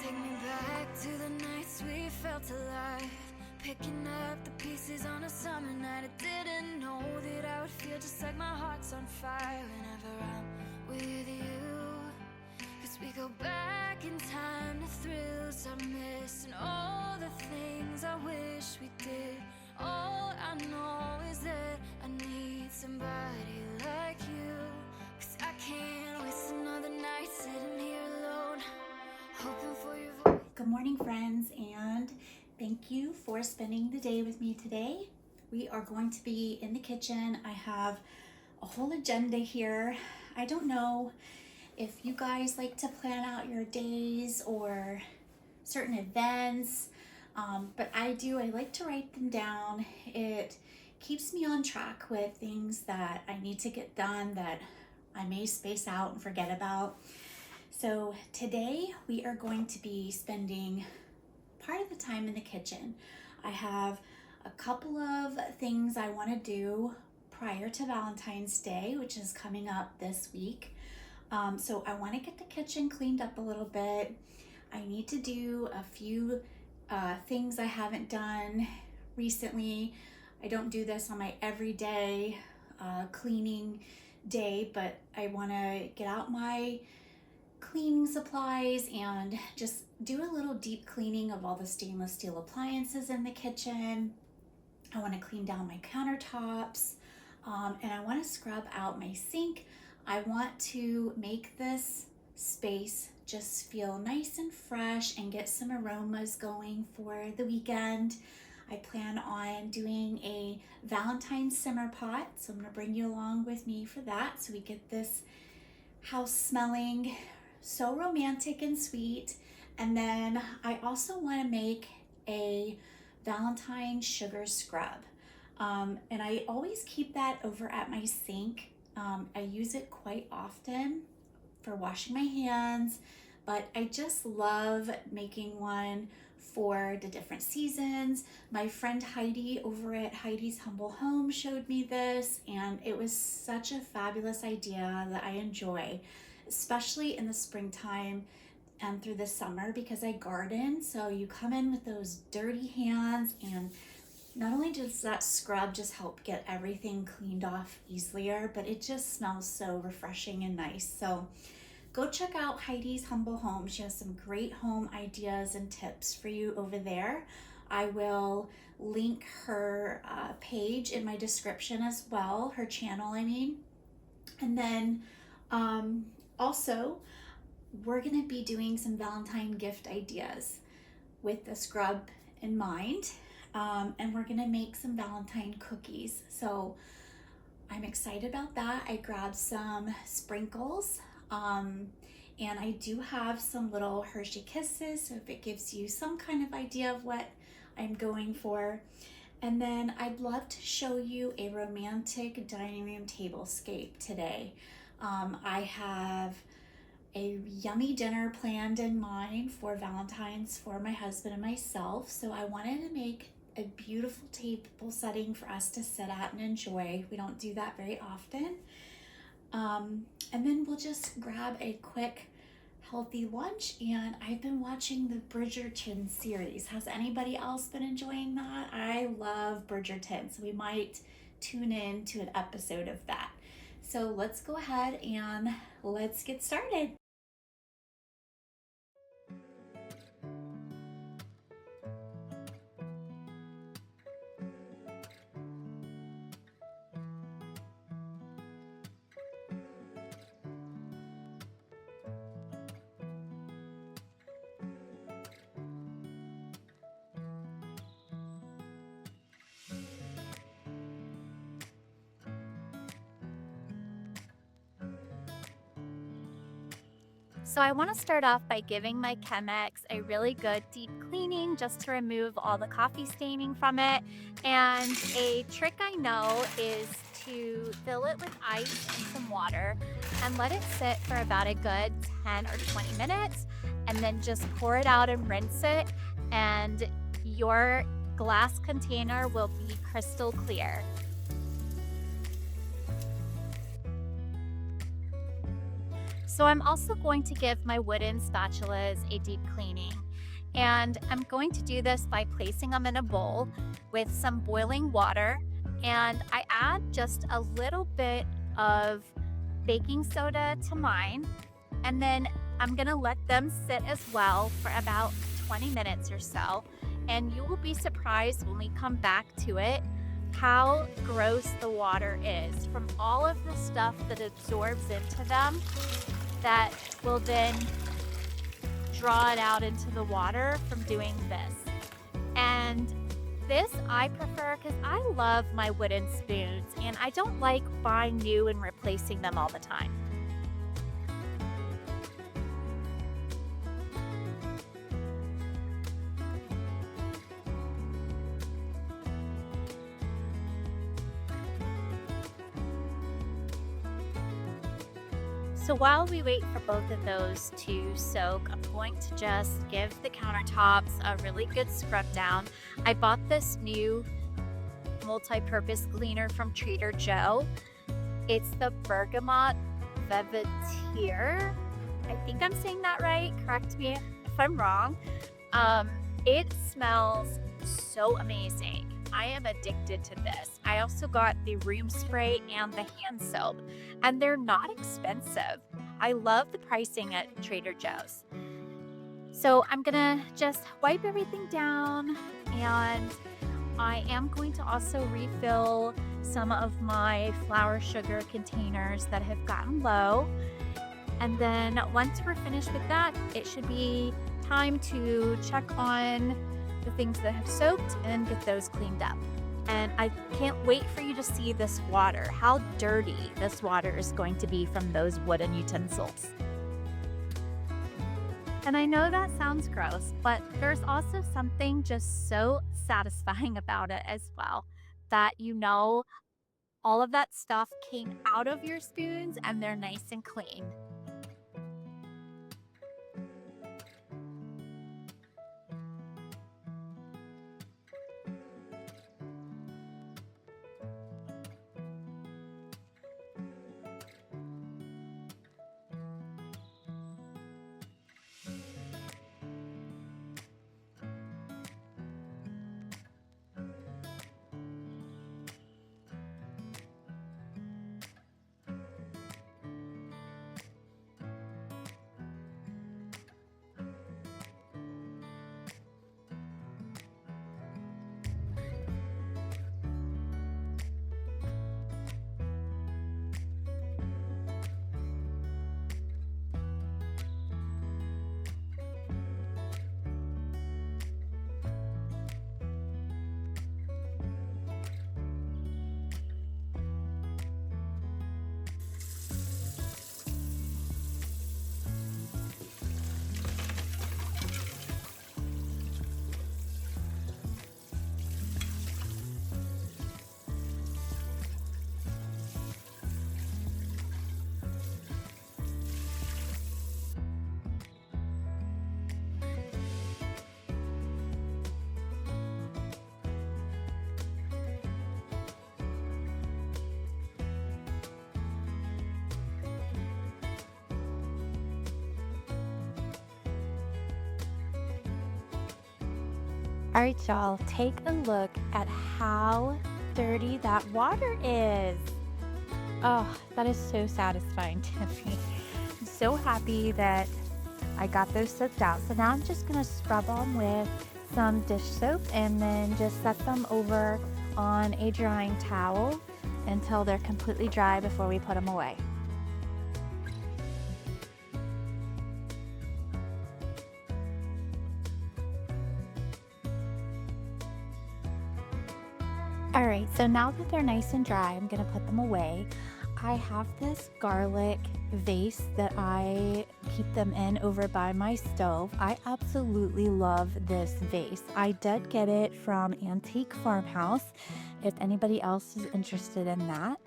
Take me back to the nights we felt alive, picking up the pieces on a summer night. I didn't know that I would feel just like my heart's on fire whenever I'm with you. Cause we go back in time to thrills I miss and all the things I wish we did. All I know is that I need somebody like you. Cause I can't waste another night sitting here alone, hoping for your voice. Good morning, friends, and thank you for spending the day with me today. We are going to be in the kitchen. I have a whole agenda here. I don't know if you guys like to plan out your days or certain events, but I do. I like to write them down. It keeps me on track with things that I need to get done that I may space out and forget about. So today we are going to be spending part of the time in the kitchen. I have a couple of things I want to do prior to Valentine's Day, which is coming up this week. So I want to get the kitchen cleaned up a little bit. I need to do a few things I haven't done recently. I don't do this on my everyday cleaning day, but I want to get out my cleaning supplies and just do a little deep cleaning of all the stainless steel appliances in the kitchen. I want to clean down my countertops, and I want to scrub out my sink. I want to make this space just feel nice and fresh and get some aromas going for the weekend. I plan on doing a Valentine simmer pot, so I'm going to bring you along with me for that so we get this house smelling so romantic and sweet. And then I also want to make a Valentine sugar scrub, and I always keep that over at my sink. I use it quite often for washing my hands, but I just love making one for the different seasons. My friend Heidi over at Heidi's Humble Home showed me this, and it was such a fabulous idea that I enjoy, especially in the springtime and through the summer because I garden. So you come in with those dirty hands, and not only does that scrub just help get everything cleaned off easier, but it just smells so refreshing and nice. So go check out Heidi's Humble Home. She has some great home ideas and tips for you over there. I will link her page in my description as well, her channel, I mean. And then also, we're gonna be doing some Valentine gift ideas with the scrub in mind, and we're gonna make some Valentine cookies. So I'm excited about that. I grabbed some sprinkles, and I do have some little Hershey Kisses, so if it gives you some kind of idea of what I'm going for. And then I'd love to show you a romantic dining room tablescape today. I have a yummy dinner planned in mind for Valentine's for my husband and myself. So I wanted to make a beautiful table setting for us to sit at and enjoy. We don't do that very often. And then we'll just grab a quick healthy lunch. And I've been watching the Bridgerton series. Has anybody else been enjoying that? I love Bridgerton, so we might tune in to an episode of that. So let's go ahead and let's get started. So I want to start off by giving my Chemex a really good deep cleaning just to remove all the coffee staining from it. And a trick I know is to fill it with ice and some water and let it sit for about a good 10 or 20 minutes, and then just pour it out and rinse it, and your glass container will be crystal clear. So I'm also going to give my wooden spatulas a deep cleaning. And I'm going to do this by placing them in a bowl with some boiling water. And I add just a little bit of baking soda to mine. And then I'm going to let them sit as well for about 20 minutes or so. And you will be surprised when we come back to it how gross the water is from all of the stuff that absorbs into them that will then draw it out into the water from doing this. And this I prefer because I love my wooden spoons and I don't like buying new and replacing them all the time. So while we wait for both of those to soak, I'm going to just give the countertops a really good scrub down. I bought this new multi-purpose cleaner from Trader Joe. It's the Bergamot Velvetier. I think I'm saying that right. Correct me if I'm wrong. It smells so amazing. I am addicted to this. I also got the room spray and the hand soap, and they're not expensive. I love the pricing at Trader Joe's. So I'm gonna just wipe everything down, and I am going to also refill some of my flour sugar containers that have gotten low. And then once we're finished with that, it should be time to check on the things that have soaked and get those cleaned up. And I can't wait for you to see this water, how dirty this water is going to be from those wooden utensils. And I know that sounds gross, but there's also something just so satisfying about it as well, that you know all of that stuff came out of your spoons and they're nice and clean. All right, y'all, take a look at how dirty that water is. Oh, that is so satisfying to me. I'm so happy that I got those soaked out. So now I'm just gonna scrub them with some dish soap and then just set them over on a drying towel until they're completely dry before we put them away. All right, so now that they're nice and dry, I'm gonna put them away. I have this garlic vase that I keep them in over by my stove. I absolutely love this vase. I did get it from Antique Farmhouse if anybody else is interested in that,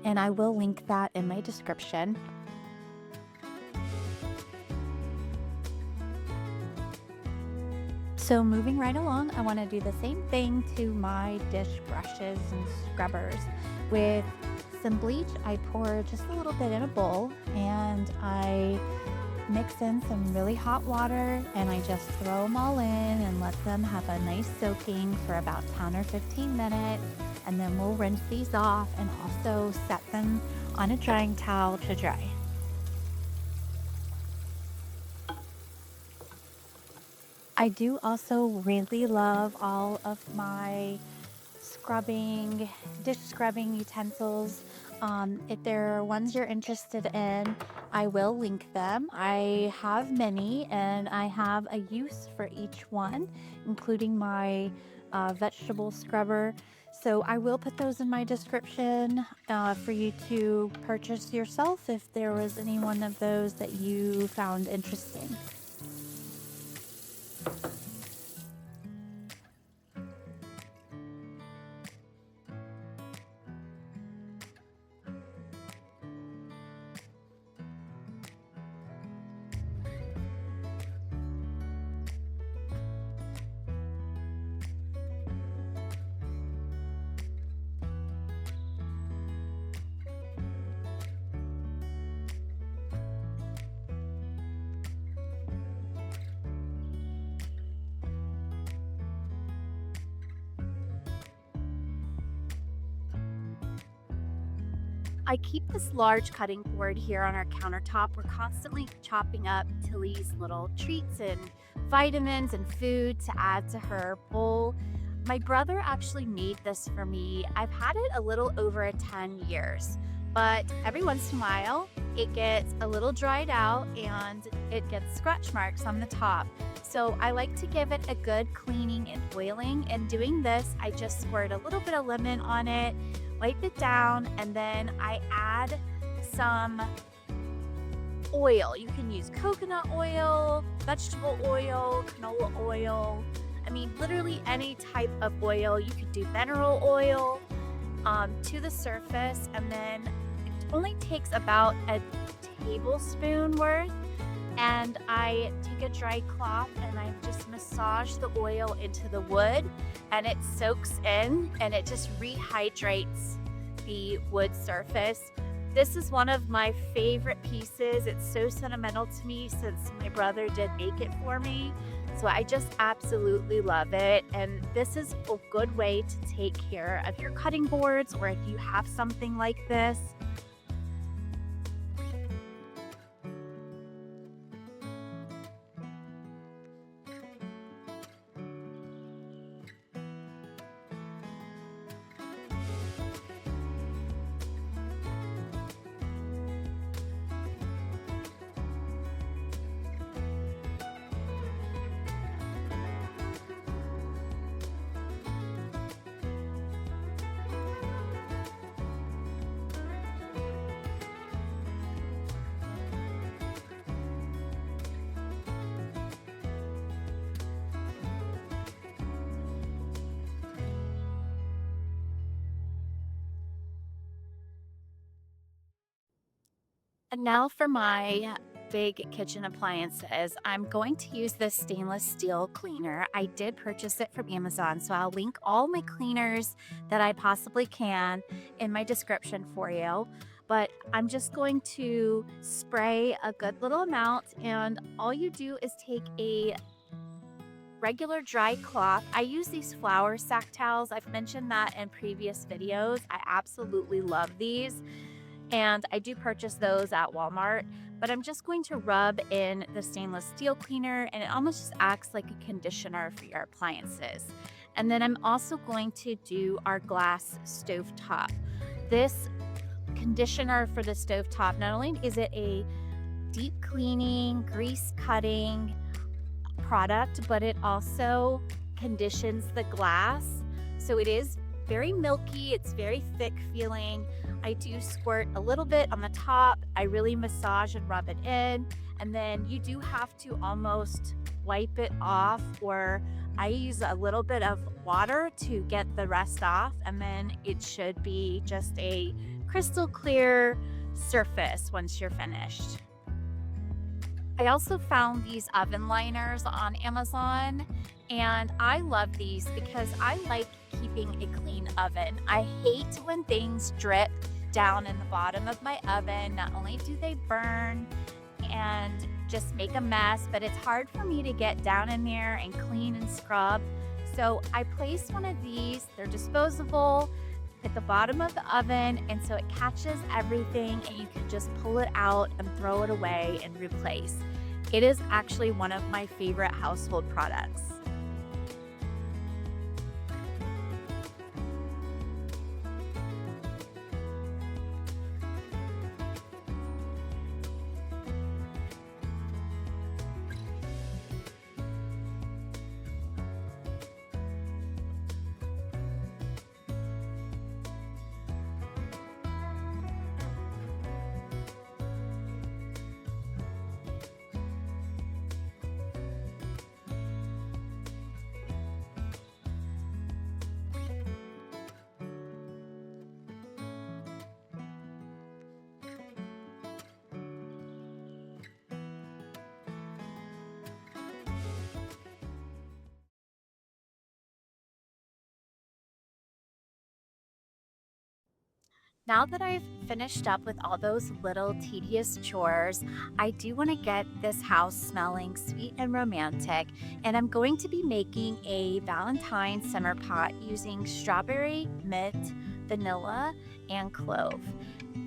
and I will link that in my description. So moving right along, I want to do the same thing to my dish brushes and scrubbers with some bleach. I pour just a little bit in a bowl and I mix in some really hot water and I just throw them all in and let them have a nice soaking for about 10 or 15 minutes. And then we'll rinse these off and also set them on a drying towel to dry. I do also really love all of my dish scrubbing utensils. If there are ones you're interested in, I will link them. I have many and I have a use for each one, including my vegetable scrubber. So I will put those in my description for you to purchase yourself if there was any one of those that you found interesting. I keep this large cutting board here on our countertop. We're constantly chopping up Tilly's little treats and vitamins and food to add to her bowl. My brother actually made this for me. I've had it a little over 10 years, but every once in a while it gets a little dried out and it gets scratch marks on the top. So I like to give it a good cleaning and oiling. And doing this, I just squirt a little bit of lemon on it, wipe it down, and then I add some oil. You can use coconut oil, vegetable oil, canola oil. I mean, literally any type of oil. You could do mineral oil to the surface, and then it only takes about a tablespoon worth. And I take a dry cloth and I just massage the oil into the wood, and it soaks in and it just rehydrates the wood surface. This is one of my favorite pieces. It's so sentimental to me since my brother did make it for me. So I just absolutely love it. And this is a good way to take care of your cutting boards, or if you have something like this. And now for my big kitchen appliances. I'm going to use this stainless steel cleaner. I did purchase it from Amazon, so I'll link all my cleaners that I possibly can in my description for you. But I'm just going to spray a good little amount, and all you do is take a regular dry cloth. I use these flour sack towels. I've mentioned that in previous videos. I absolutely love these, and I do purchase those at Walmart. But I'm just going to rub in the stainless steel cleaner, and it almost just acts like a conditioner for your appliances. And then I'm also going to do our glass stovetop. This conditioner for the stovetop, not only is it a deep cleaning, grease cutting product, but it also conditions the glass. So it is very milky, it's very thick feeling. I do squirt a little bit on the top. I really massage and rub it in, and then you do have to almost wipe it off, or I use a little bit of water to get the rest off, and then it should be just a crystal clear surface once you're finished. I also found these oven liners on Amazon, and I love these because I like keeping a clean oven. I hate when things drip down in the bottom of my oven. Not only do they burn and just make a mess, but it's hard for me to get down in there and clean and scrub. So I placed one of these, they're disposable, at the bottom of the oven, and so it catches everything and you can just pull it out and throw it away and replace. It is actually one of my favorite household products. Now that I've finished up with all those little tedious chores, I do want to get this house smelling sweet and romantic, and I'm going to be making a Valentine simmer pot using strawberry, mint, vanilla, and clove.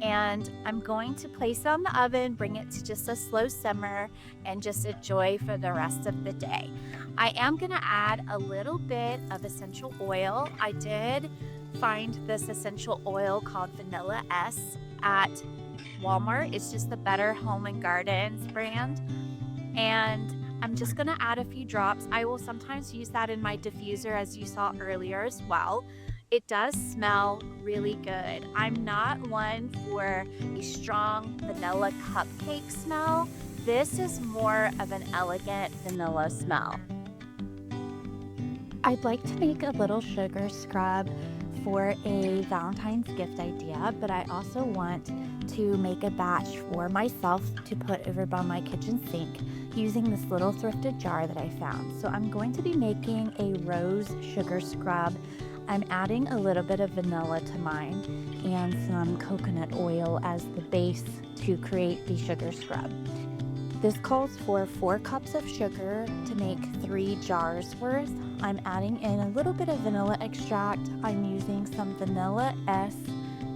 And I'm going to place it on the oven, bring it to just a slow simmer, and just enjoy for the rest of the day. I am going to add a little bit of essential oil. I did find this essential oil called Vanilla S at Walmart. It's just the Better Home and Gardens brand. And I'm just going to add a few drops. I will sometimes use that in my diffuser, as you saw earlier as well. It does smell really good. I'm not one for a strong vanilla cupcake smell. This is more of an elegant vanilla smell. I'd like to make a little sugar scrub for a Valentine's gift idea, but I also want to make a batch for myself to put over by my kitchen sink using this little thrifted jar that I found. So I'm going to be making a rose sugar scrub. I'm adding a little bit of vanilla to mine and some coconut oil as the base to create the sugar scrub. This calls for 4 cups of sugar to make 3 jars worth. I'm adding in a little bit of vanilla extract. I'm using some Vanilla S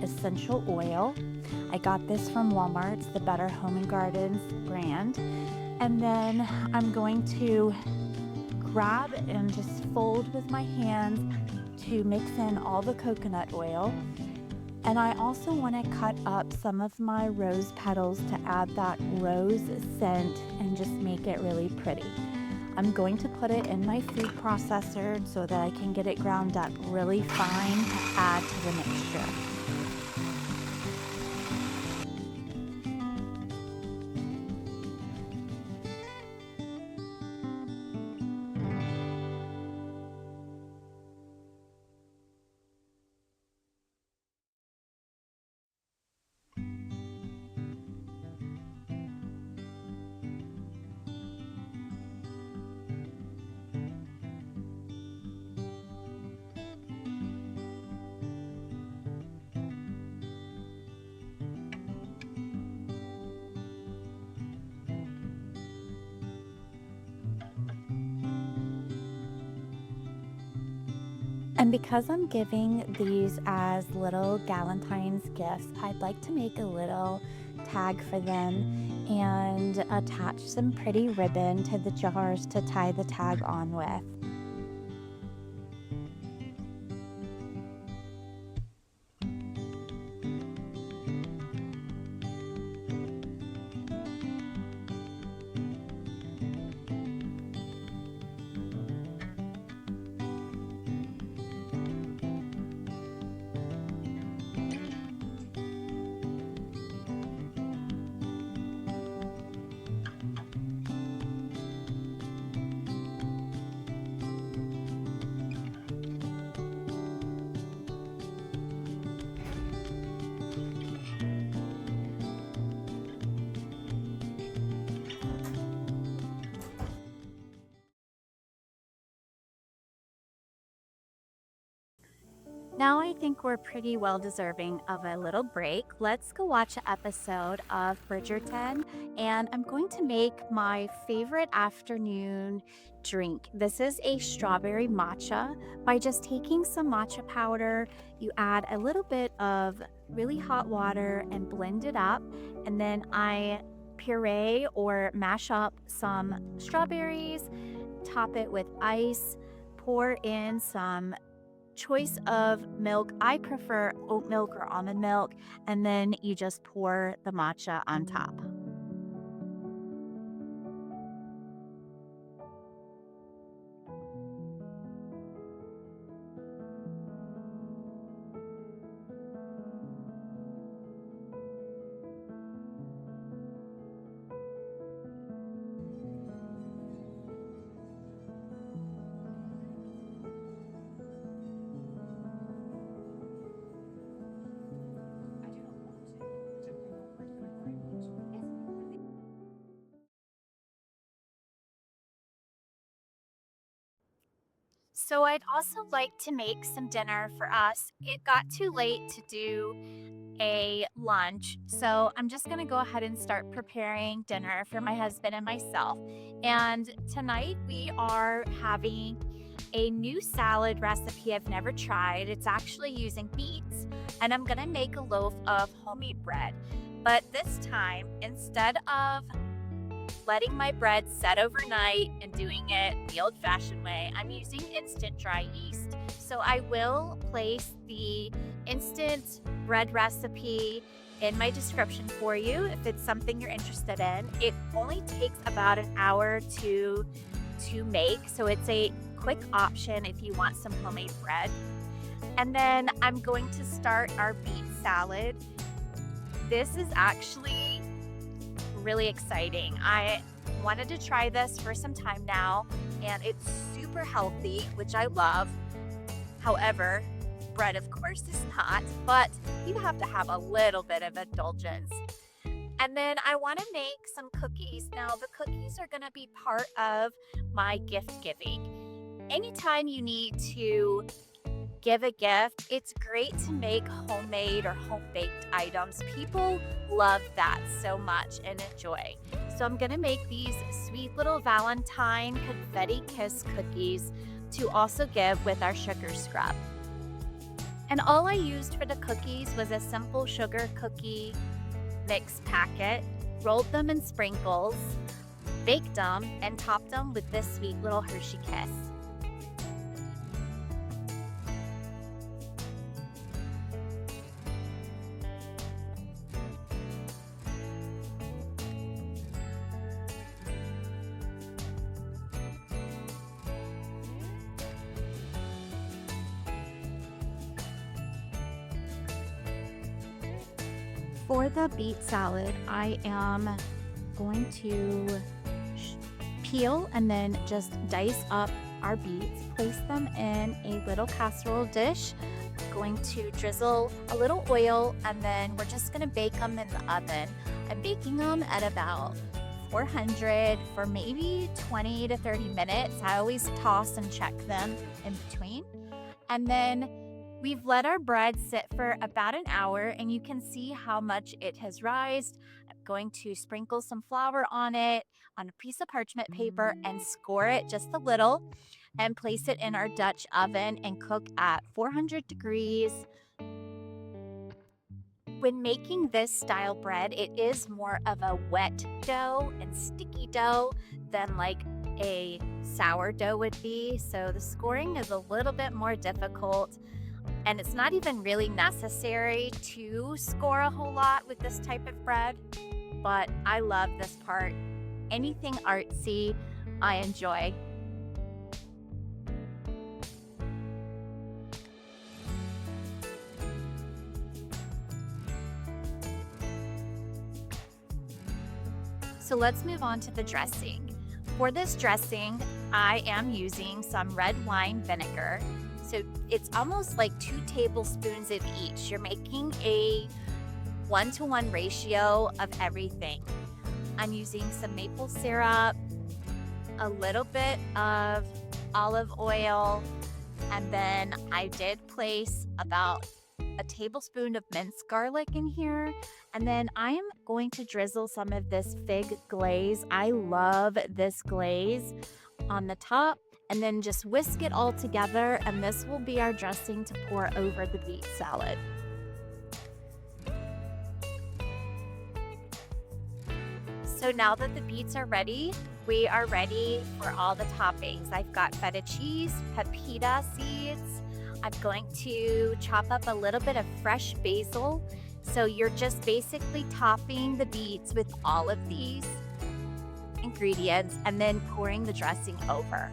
essential oil. I got this from Walmart. It's the Better Home and Gardens brand. And then I'm going to grab and just fold with my hands to mix in all the coconut oil. And I also want to cut up some of my rose petals to add that rose scent and just make it really pretty. I'm going to put it in my food processor so that I can get it ground up really fine to add to the mixture. And because I'm giving these as little Valentine's gifts, I'd like to make a little tag for them and attach some pretty ribbon to the jars to tie the tag on with. Now I think we're pretty well deserving of a little break. Let's go watch an episode of Bridgerton, and I'm going to make my favorite afternoon drink. This is a strawberry matcha. By just taking some matcha powder, you add a little bit of really hot water and blend it up, and then I puree or mash up some strawberries, top it with ice, pour in some choice of milk. I prefer oat milk or almond milk, and then you just pour the matcha on top. So I'd also like to make some dinner for us. It got too late to do a lunch, so I'm just going to go ahead and start preparing dinner for my husband and myself. And tonight we are having a new salad recipe I've never tried. It's actually using beets, and I'm going to make a loaf of homemade bread. But this time, instead of letting my bread set overnight and doing it the old-fashioned way, I'm using instant dry yeast. So I will place the instant bread recipe in my description for you if it's something you're interested in. It only takes about an hour to make, so it's a quick option if you want some homemade bread. And then I'm going to start our beet salad. This is actually really exciting. I wanted to try this for some time now, and it's super healthy, which I love. However, bread of course is not, but you have to have a little bit of indulgence. And then I want to make some cookies. Now the cookies are going to be part of my gift giving. Anytime you need to give a gift, it's great to make homemade or home baked items. People love that so much and enjoy. So I'm gonna make these sweet little Valentine confetti kiss cookies to also give with our sugar scrub. And all I used for the cookies was a simple sugar cookie mix packet, rolled them in sprinkles, baked them, and topped them with this sweet little Hershey Kiss. For the beet salad, I am going to peel and then just dice up our beets, place them in a little casserole dish. I'm going to drizzle a little oil, and then we're just going to bake them in the oven. I'm baking them at about 400 for maybe 20 to 30 minutes. I always toss and check them in between. And then we've let our bread sit for about an hour, and you can see how much it has rised. I'm going to sprinkle some flour on it on a piece of parchment paper and score it just a little and place it in our Dutch oven and cook at 400 degrees. When making this style bread, it is more of a wet dough and sticky dough than like a sourdough would be. So the scoring is a little bit more difficult. And it's not even really necessary to score a whole lot with this type of bread, but I love this part. Anything artsy, I enjoy. So let's move on to the dressing. For this dressing, I am using some red wine vinegar. So it's almost like 2 tablespoons of each. You're making a 1-to-1 ratio of everything. I'm using some maple syrup, a little bit of olive oil, And then I did place about a tablespoon of minced garlic in here. And then I am going to drizzle some of this fig glaze. I love this glaze on the top, and then just whisk it all together. And this will be our dressing to pour over the beet salad. So now that the beets are ready, we are ready for all the toppings. I've got feta cheese, pepita seeds. I'm going to chop up a little bit of fresh basil. So you're just basically topping the beets with all of these ingredients and then pouring the dressing over.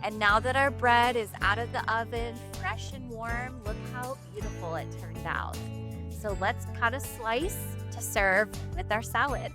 And now that our bread is out of the oven, fresh and warm, look how beautiful it turned out. So let's cut a slice to serve with our salad.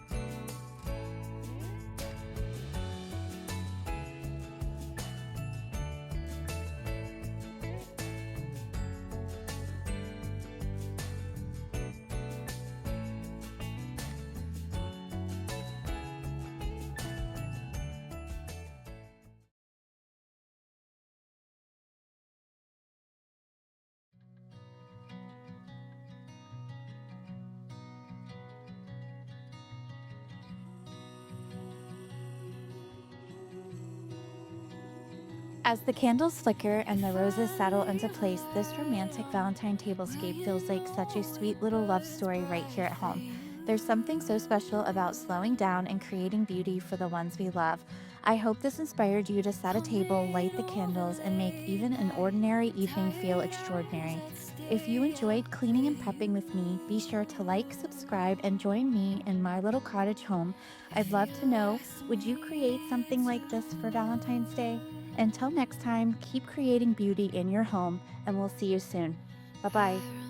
As the candles flicker and the roses settle into place, this romantic Valentine tablescape feels like such a sweet little love story right here at home. There's something so special about slowing down and creating beauty for the ones we love. I hope this inspired you to set a table, light the candles, and make even an ordinary evening feel extraordinary. If you enjoyed cleaning and prepping with me, be sure to like, subscribe, and join me in my little cottage home. I'd love to know, would you create something like this for Valentine's Day? Until next time, keep creating beauty in your home, and we'll see you soon. Bye-bye.